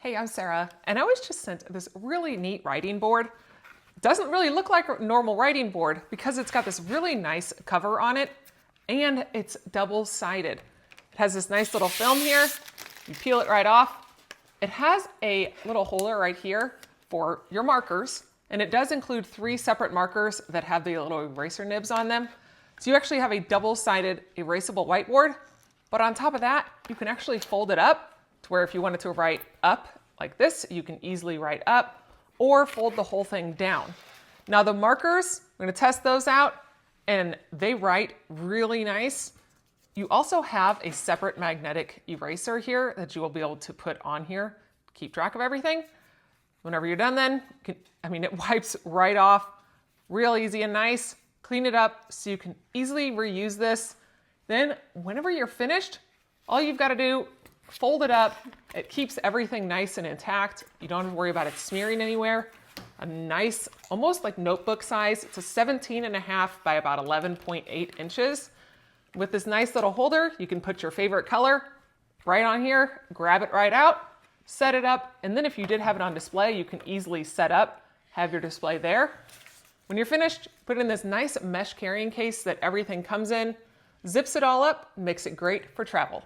Hey, I'm Sarah, and I was just sent this really neat writing board. It doesn't really look like a normal writing board because it's got this really nice cover on it, and it's double-sided. It has this nice little film here. You peel it right off. It has a little holder right here for your markers, and it does include 3 separate markers that have the little eraser nibs on them. So you actually have a double-sided erasable whiteboard, but on top of that, you can actually fold it up to where if you wanted to write up like this, you can easily write up, or fold the whole thing down. Now the markers, we're going to test those out, and they write really nice. You also have a separate magnetic eraser here that you will be able to put on here to keep track of everything. Whenever you're done then, it wipes right off, real easy and nice. Clean it up so you can easily reuse this. Then whenever you're finished, all you've got to do, fold it up. It keeps everything nice and intact. You don't have to worry about it smearing anywhere. A nice, almost like notebook size. It's a 17.5 by about 11.8 inches. With this nice little holder, you can put your favorite color right on here, grab it right out, set it up, and then if you did have it on display, you can easily set up, have your display there. When you're finished, put it in this nice mesh carrying case that everything comes in, zips it all up, makes it great for travel.